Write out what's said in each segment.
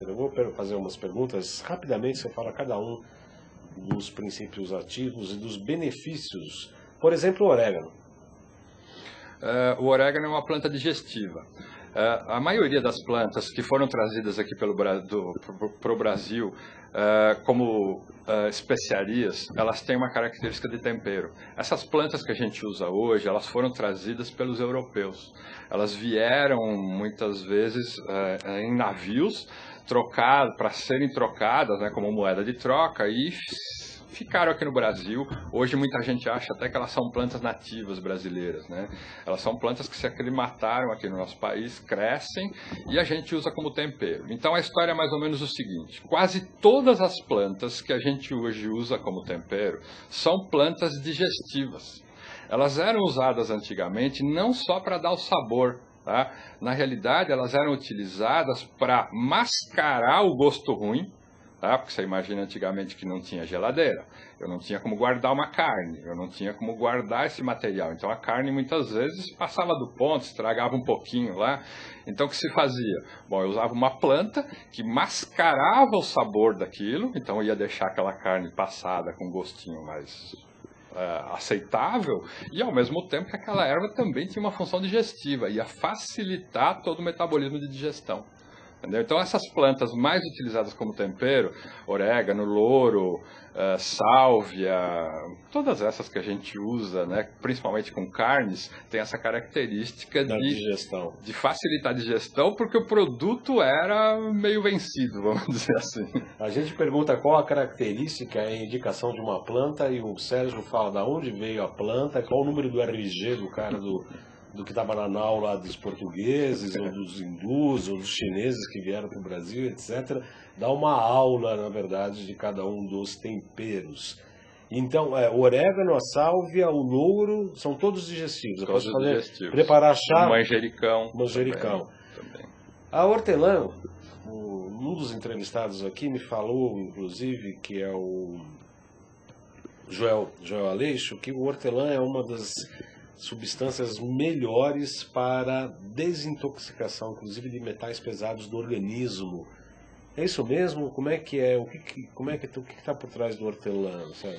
Eu vou fazer umas perguntas, rapidamente você fala cada um dos princípios ativos e dos benefícios. Por exemplo, o orégano. O orégano é uma planta digestiva. A maioria das plantas que foram trazidas aqui para o Brasil como especiarias, elas têm uma característica de tempero. Essas plantas que a gente usa hoje, elas foram trazidas pelos europeus. Elas vieram muitas vezes em navios para serem trocadas, né, como moeda de troca, e ficaram aqui no Brasil. Hoje muita gente acha até que elas são plantas nativas brasileiras, né? Elas são plantas que se aclimataram aqui no nosso país, crescem e a gente usa como tempero. Então a história é mais ou menos o seguinte: quase todas as plantas que a gente hoje usa como tempero são plantas digestivas. Elas eram usadas antigamente não só para dar o sabor, tá? Na realidade elas eram utilizadas para mascarar o gosto ruim. Tá? Porque você imagina antigamente que não tinha geladeira, eu não tinha como guardar uma carne, eu não tinha como guardar esse material. Então a carne muitas vezes passava do ponto, estragava um pouquinho lá. Então o que se fazia? Bom, eu usava uma planta que mascarava o sabor daquilo, então eu ia deixar aquela carne passada com um gostinho mais aceitável, e ao mesmo tempo que aquela erva também tinha uma função digestiva, ia facilitar todo o metabolismo de digestão. Entendeu? Então essas plantas mais utilizadas como tempero, orégano, louro, sálvia, todas essas que a gente usa, né, principalmente com carnes, tem essa característica de facilitar a digestão, porque o produto era meio vencido, vamos dizer assim. A gente pergunta qual a característica e a indicação de uma planta, e o Sérgio fala de onde veio a planta, qual o número do RG do cara do que estava na nau lá dos portugueses, ou dos hindus, ou dos chineses que vieram para o Brasil, etc. Dá uma aula, na verdade, de cada um dos temperos. Então, o orégano, a sálvia, o louro, são todos digestivos. Eu posso fazer, preparar chá... Manjericão. Também. A hortelã, um dos entrevistados aqui me falou, inclusive, que é o Joel Aleixo, que o hortelã é uma das substâncias melhores para desintoxicação, inclusive de metais pesados do organismo. É isso mesmo? Como é que é? O que está por trás do hortelã, sabe?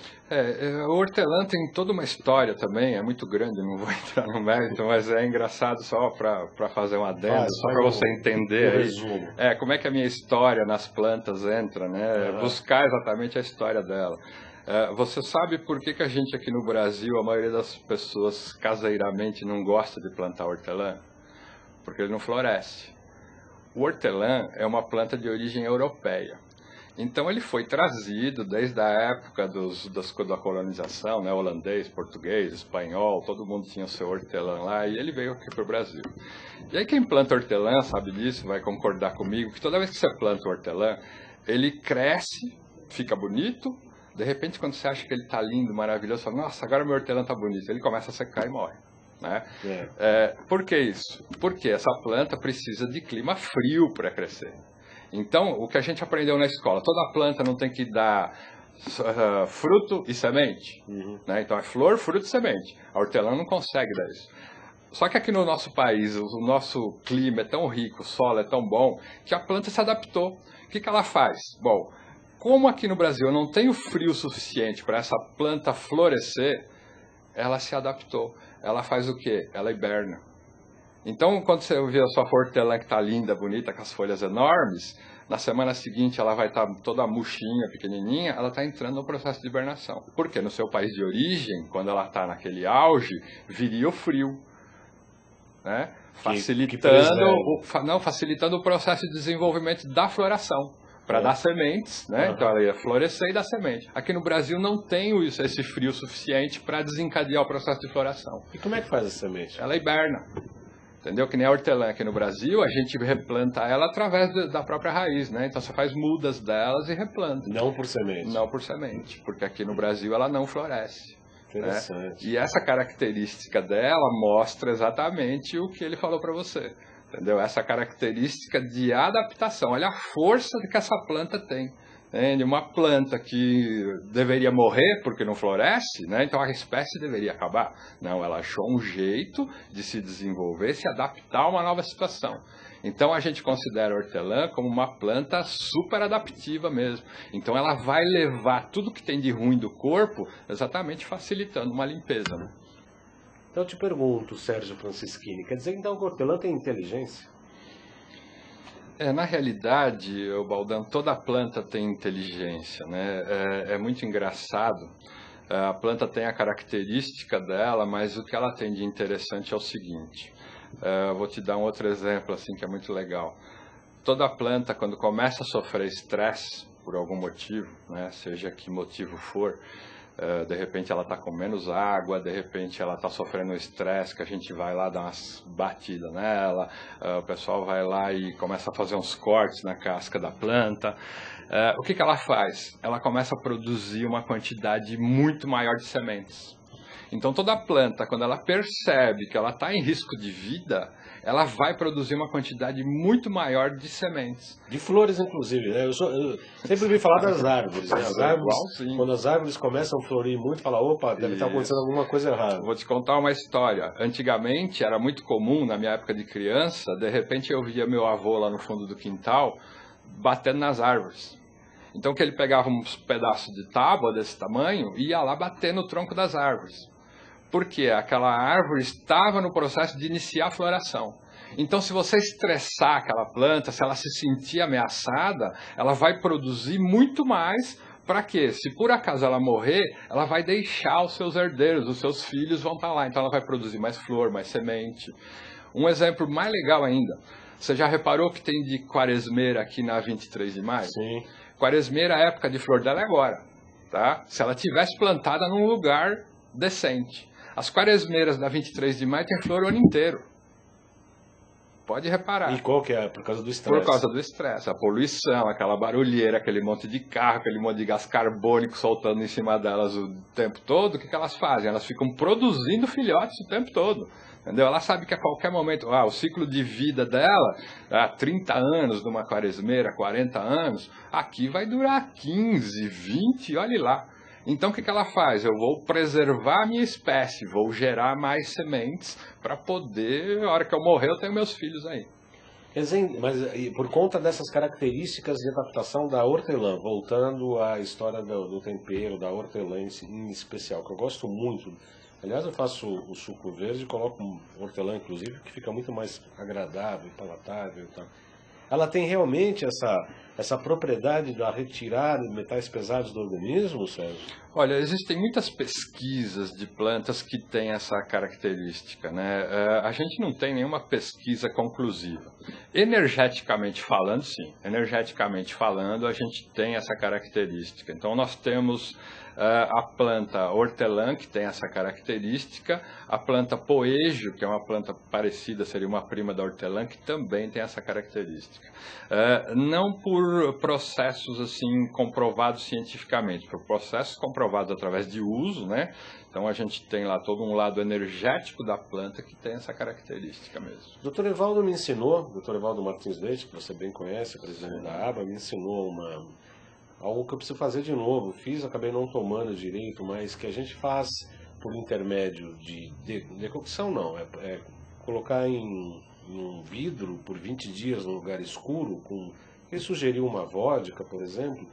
O hortelã tem toda uma história também, é muito grande, não vou entrar no mérito, mas é engraçado só para fazer um adendo, só para você entender aí, como é que a minha história nas plantas entra, né? Buscar exatamente a história dela. Você sabe por que a gente aqui no Brasil, a maioria das pessoas caseiramente não gosta de plantar hortelã? Porque ele não floresce. O hortelã é uma planta de origem europeia. Então ele foi trazido desde a época da colonização, né? Holandês, português, espanhol, todo mundo tinha o seu hortelã lá, e ele veio aqui para o Brasil. E aí quem planta hortelã sabe disso, vai concordar comigo, que toda vez que você planta hortelã, ele cresce, fica bonito. De repente, quando você acha que ele está lindo, maravilhoso, você fala, nossa, agora meu hortelã está bonito. Ele começa a secar e morre. Né? Por que isso? Porque essa planta precisa de clima frio para crescer. Então, o que a gente aprendeu na escola, toda planta não tem que dar fruto e semente. Né? Então, é flor, fruto e semente. A hortelã não consegue dar isso. Só que aqui no nosso país, o nosso clima é tão rico, o solo é tão bom, que a planta se adaptou. O que ela faz? Bom, como aqui no Brasil eu não tenho frio suficiente para essa planta florescer, ela se adaptou. Ela faz o quê? Ela hiberna. Então, quando você vê a sua hortelã que está linda, bonita, com as folhas enormes, na semana seguinte ela vai estar toda murchinha, pequenininha, ela está entrando no processo de hibernação. Porque no seu país de origem, quando ela está naquele auge, viria o frio. Né? Facilitando o processo de desenvolvimento da floração. Para dar sementes, né? Então ela ia florescer e dar semente. Aqui no Brasil não tem esse frio suficiente para desencadear o processo de floração. E como é que faz a semente? Ela hiberna. Entendeu? Que nem a hortelã aqui no Brasil, a gente replanta ela através da própria raiz, né? Então você faz mudas delas e replanta. Não por semente? Não por semente, porque aqui no Brasil ela não floresce. Interessante. Né? E essa característica dela mostra exatamente o que ele falou para você. Entendeu? Essa característica de adaptação. Olha a força que essa planta tem. Entende? Uma planta que deveria morrer porque não floresce, né? Então a espécie deveria acabar. Não, ela achou um jeito de se desenvolver, se adaptar a uma nova situação. Então a gente considera a hortelã como uma planta super adaptiva mesmo. Então ela vai levar tudo que tem de ruim do corpo, exatamente facilitando uma limpeza, né? Então eu te pergunto, Sérgio Francischini, quer dizer então que a hortelã tem inteligência? Na realidade, Baldan, toda planta tem inteligência, né? É muito engraçado. A planta tem a característica dela, mas o que ela tem de interessante é o seguinte. Vou te dar um outro exemplo assim que é muito legal. Toda planta, quando começa a sofrer estresse por algum motivo, né, seja que motivo for, de repente ela está com menos água, de repente ela está sofrendo estresse, que a gente vai lá dar umas batidas nela, o pessoal vai lá e começa a fazer uns cortes na casca da planta. O que ela faz? Ela começa a produzir uma quantidade muito maior de sementes. Então toda planta, quando ela percebe que ela está em risco de vida, ela vai produzir uma quantidade muito maior de sementes. De flores, inclusive, né? Eu sempre ouvi falar das árvores, né? As árvores, quando as árvores começam a florir muito, fala, opa, deve estar acontecendo alguma coisa errada. Vou te contar uma história. Antigamente era muito comum, na minha época de criança, de repente eu via meu avô lá no fundo do quintal batendo nas árvores. Então que ele pegava uns pedaços de tábua desse tamanho e ia lá bater no tronco das árvores. Porque aquela árvore estava no processo de iniciar a floração. Então, se você estressar aquela planta, se ela se sentir ameaçada, ela vai produzir muito mais. Para quê? Se por acaso ela morrer, ela vai deixar os seus herdeiros, os seus filhos vão estar lá. Então, ela vai produzir mais flor, mais semente. Um exemplo mais legal ainda. Você já reparou que tem de quaresmeira aqui na 23 de maio? Sim. Quaresmeira, a época de flor dela é agora. Tá? Se ela tivesse plantada num lugar decente. As quaresmeiras da 23 de maio tem flor o ano inteiro. Pode reparar. E qual que é? Por causa do estresse? Por causa do estresse, a poluição, aquela barulheira, aquele monte de carro, aquele monte de gás carbônico soltando em cima delas o tempo todo. O que elas fazem? Elas ficam produzindo filhotes o tempo todo. Entendeu? Ela sabe que a qualquer momento, o ciclo de vida dela, 30 anos numa quaresmeira, 40 anos, aqui vai durar 15, 20, olhe lá. Então, o que ela faz? Eu vou preservar a minha espécie, vou gerar mais sementes para poder, a hora que eu morrer, eu tenho meus filhos aí. Quer dizer, mas por conta dessas características de adaptação da hortelã, voltando à história do tempero, da hortelã em especial, que eu gosto muito. Aliás, eu faço o suco verde e coloco hortelã, inclusive, que fica muito mais agradável, palatável e tal. Ela tem realmente essa propriedade de retirar metais pesados do organismo, Sérgio? Olha, existem muitas pesquisas de plantas que têm essa característica, né? A gente não tem nenhuma pesquisa conclusiva. Energeticamente falando, sim. Energeticamente falando, a gente tem essa característica. Então, nós temos a planta hortelã, que tem essa característica, a planta poejo, que é uma planta parecida, seria uma prima da hortelã, que também tem essa característica. Não por processos assim comprovados cientificamente, por processos comprovados através de uso, né? Então a gente tem lá todo um lado energético da planta que tem essa característica mesmo. Dr. Evaldo me ensinou, Dr. Evaldo Martins Leite, que você bem conhece, presidente da ABA, me ensinou algo que eu preciso fazer de novo. Fiz, acabei não tomando direito, mas que a gente faz por intermédio de decocção, não, é colocar em um vidro por 20 dias num lugar escuro, ele sugeriu uma vodka, por exemplo,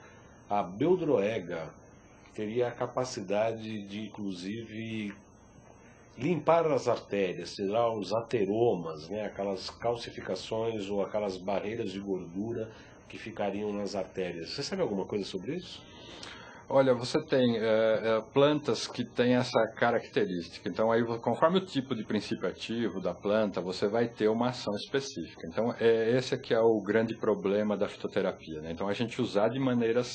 a beldroega, que teria a capacidade de, inclusive, limpar as artérias, tirar os ateromas, né, aquelas calcificações ou aquelas barreiras de gordura que ficariam nas artérias. Você sabe alguma coisa sobre isso? Olha, você tem plantas que têm essa característica. Então, aí, conforme o tipo de princípio ativo da planta, você vai ter uma ação específica. Então, esse aqui é o grande problema da fitoterapia, né? Então, a gente usar de maneiras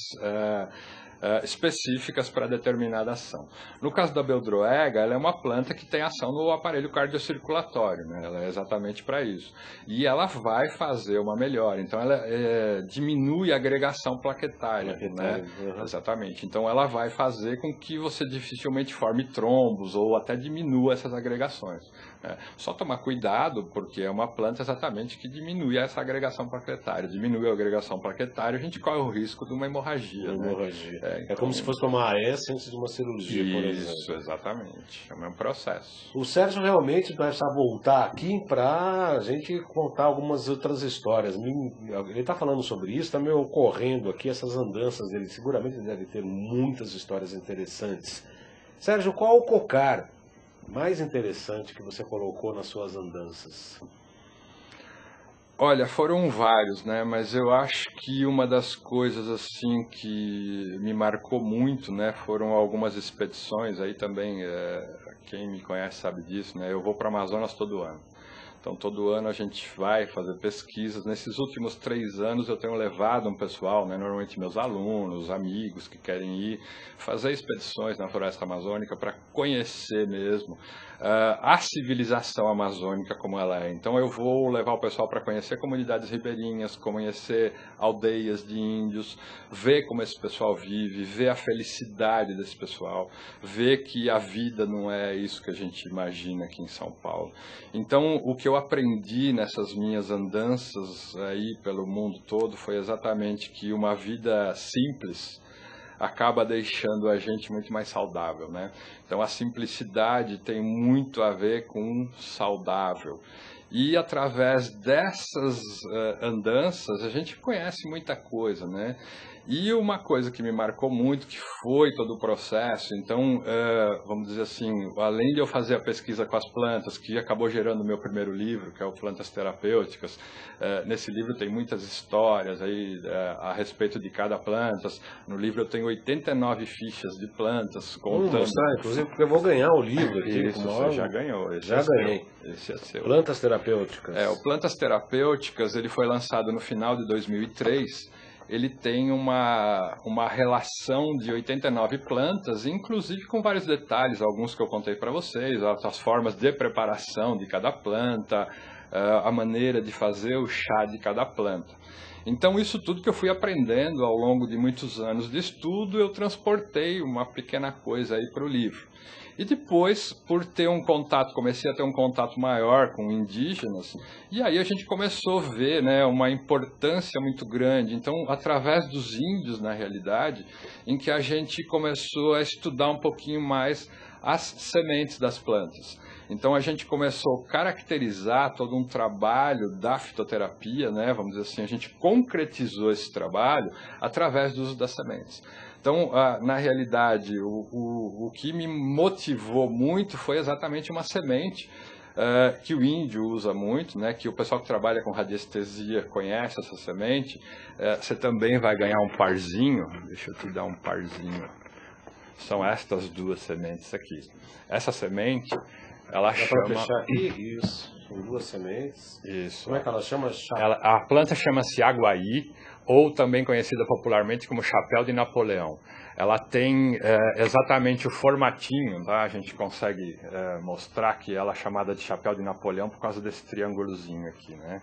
específicas para determinada ação. No caso da beldroega, ela é uma planta que tem ação no aparelho cardiocirculatório, né? Ela é exatamente para isso. E ela vai fazer uma melhora. Então, ela diminui a agregação plaquetária, né? Uhum. Exatamente. Então, ela vai fazer com que você dificilmente forme trombos ou até diminua essas agregações. Só tomar cuidado, porque é uma planta exatamente que diminui essa agregação plaquetária. Diminui a agregação plaquetária, a gente corre o risco de uma hemorragia. Né? É como se fosse tomar AS antes de uma cirurgia, por exemplo. Isso, exatamente. É o mesmo processo. O Sérgio realmente vai voltar aqui para a gente contar algumas outras histórias. Ele está falando sobre isso, está me ocorrendo aqui essas andanças dele. Seguramente deve ter muitas histórias interessantes. Sérgio, qual o cocar mais interessante que você colocou nas suas andanças? Olha, foram vários, né? Mas eu acho que uma das coisas assim que me marcou muito, né, foram algumas expedições. Aí também, quem me conhece sabe disso, né? Eu vou para o Amazonas todo ano. Então, todo ano a gente vai fazer pesquisas. Nesses últimos 3 anos eu tenho levado um pessoal, né, normalmente meus alunos, amigos que querem ir, fazer expedições na floresta amazônica para conhecer mesmo a civilização amazônica como ela é. Então, eu vou levar o pessoal para conhecer comunidades ribeirinhas, conhecer aldeias de índios, ver como esse pessoal vive, ver a felicidade desse pessoal, ver que a vida não é isso que a gente imagina aqui em São Paulo. Então, o que eu aprendi nessas minhas andanças aí pelo mundo todo foi exatamente que uma vida simples acaba deixando a gente muito mais saudável, né? Então, a simplicidade tem muito a ver com saudável. E através dessas andanças, a gente conhece muita coisa, né? E uma coisa que me marcou muito, que foi todo o processo, então, vamos dizer assim, além de eu fazer a pesquisa com as plantas, que acabou gerando o meu primeiro livro, que é o Plantas Terapêuticas, nesse livro tem muitas histórias aí a respeito de cada planta. No livro eu tenho 89 fichas de plantas contando. Mostrar, inclusive, porque eu vou ganhar o livro aqui. Isso, você já ganhou. Esse já ganhei. Esse é seu. Plantas Terapêuticas. O Plantas Terapêuticas, ele foi lançado no final de 2003. Ele tem uma relação de 89 plantas, inclusive com vários detalhes, alguns que eu contei para vocês, as formas de preparação de cada planta, a maneira de fazer o chá de cada planta. Então, isso tudo que eu fui aprendendo ao longo de muitos anos de estudo, eu transportei uma pequena coisa aí para o livro. E depois, por ter comecei a ter um contato maior com indígenas, e aí a gente começou a ver, né, uma importância muito grande. Então, através dos índios, na realidade, em que a gente começou a estudar um pouquinho mais as sementes das plantas. Então, a gente começou a caracterizar todo um trabalho da fitoterapia, né, vamos dizer assim, a gente concretizou esse trabalho através do uso das sementes. Então, na realidade, o que me motivou muito foi exatamente uma semente que o índio usa muito, né, que o pessoal que trabalha com radiestesia conhece essa semente. Você também vai ganhar um parzinho, deixa eu te dar um parzinho. São estas duas sementes aqui. Essa semente, ela chama... Dá para fechar aqui? Isso. São 2 sementes. Isso. Como é que ela chama? A planta chama-se aguaí, ou também conhecida popularmente como chapéu de Napoleão. Ela tem exatamente o formatinho, tá? A gente consegue mostrar que ela é chamada de chapéu de Napoleão por causa desse triângulozinho aqui, né?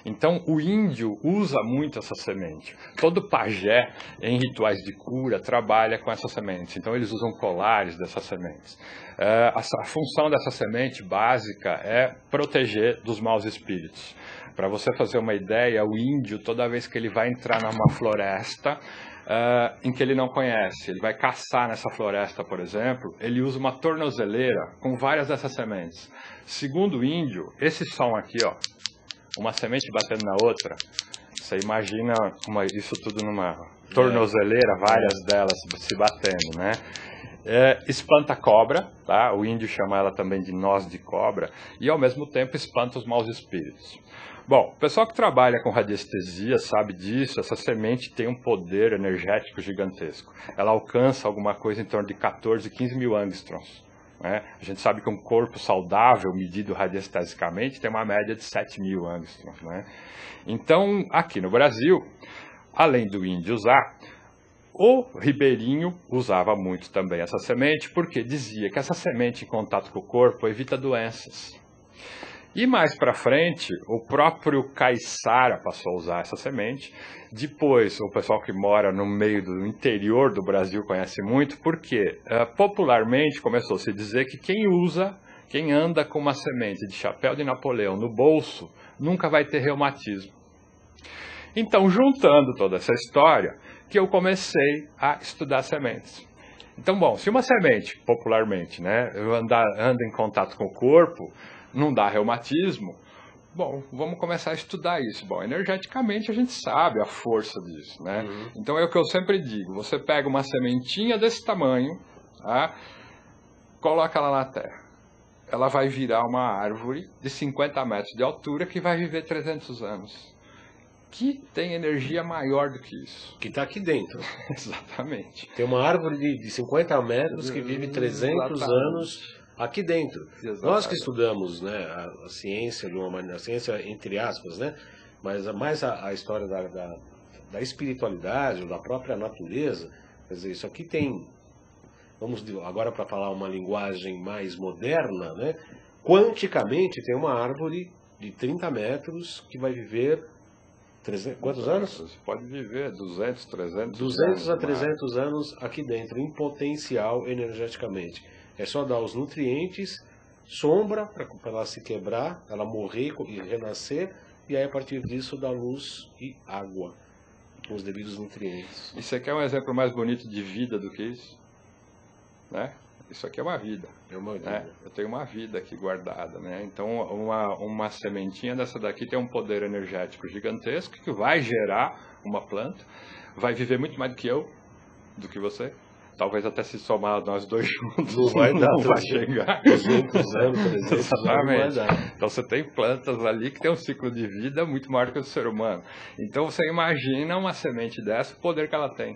Então, o índio usa muito essa semente. Todo pajé, em rituais de cura, trabalha com essas sementes. Então, eles usam colares dessas sementes. A função dessa semente básica é proteger dos maus espíritos. Para você fazer uma ideia, o índio, toda vez que ele vai entrar numa floresta em que ele não conhece, ele vai caçar nessa floresta, por exemplo, ele usa uma tornozeleira com várias dessas sementes. Segundo o índio, esse som aqui, ó, uma semente batendo na outra, você imagina isso tudo numa tornozeleira, várias delas se batendo, né? Espanta a cobra, tá? O índio chama ela também de noz de cobra, e ao mesmo tempo espanta os maus espíritos. Bom, o pessoal que trabalha com radiestesia sabe disso. Essa semente tem um poder energético gigantesco. Ela alcança alguma coisa em torno de 14, 15 mil angstroms. Né? A gente sabe que um corpo saudável, medido radiestesicamente, tem uma média de 7 mil angstroms. Né? Então, aqui no Brasil, além do índio usar, o ribeirinho usava muito também essa semente, porque dizia que essa semente em contato com o corpo evita doenças. E mais para frente, o próprio caiçara passou a usar essa semente. Depois, o pessoal que mora no meio do interior do Brasil conhece muito, porque popularmente começou a se dizer que quem anda com uma semente de chapéu de Napoleão no bolso, nunca vai ter reumatismo. Então, juntando toda essa história, que eu comecei a estudar sementes. Então, bom, se uma semente, popularmente, né, anda em contato com o corpo, não dá reumatismo, bom, vamos começar a estudar isso. Bom, energeticamente a gente sabe a força disso, né? Então é o que eu sempre digo, você pega uma sementinha desse tamanho, tá? Coloca ela na terra. Ela vai virar uma árvore de 50 metros de altura que vai viver 300 anos. Que tem energia maior do que isso. Que está aqui dentro. Exatamente. Tem uma árvore de 50 metros que vive 300 anos aqui dentro. Exatamente. Nós que estudamos, né, a ciência, de uma maneira, a ciência entre aspas, né, mas mais a história da espiritualidade, ou da própria natureza, quer dizer, isso aqui tem, vamos agora para falar uma linguagem mais moderna, né, quanticamente tem uma árvore de 30 metros que vai viver 300, quantos anos? Você pode viver 200, 300 200 a 300 anos aqui dentro, em potencial energeticamente. É só dar os nutrientes, sombra para ela se quebrar, ela morrer e renascer, e aí a partir disso dá luz e água, com os devidos nutrientes. E você quer um exemplo mais bonito de vida do que isso? Né? Isso aqui é uma vida. É uma vida. Né? Eu tenho uma vida aqui guardada. Né? Então, uma sementinha dessa daqui tem um poder energético gigantesco que vai gerar uma planta, vai viver muito mais do que eu, do que você. Talvez até se somar nós dois juntos, não vai dar, não vai chegar. 200 anos, 300 anos, não vai dar. Então você tem plantas ali que tem um ciclo de vida muito maior que o do ser humano. Então você imagina uma semente dessa, o poder que ela tem.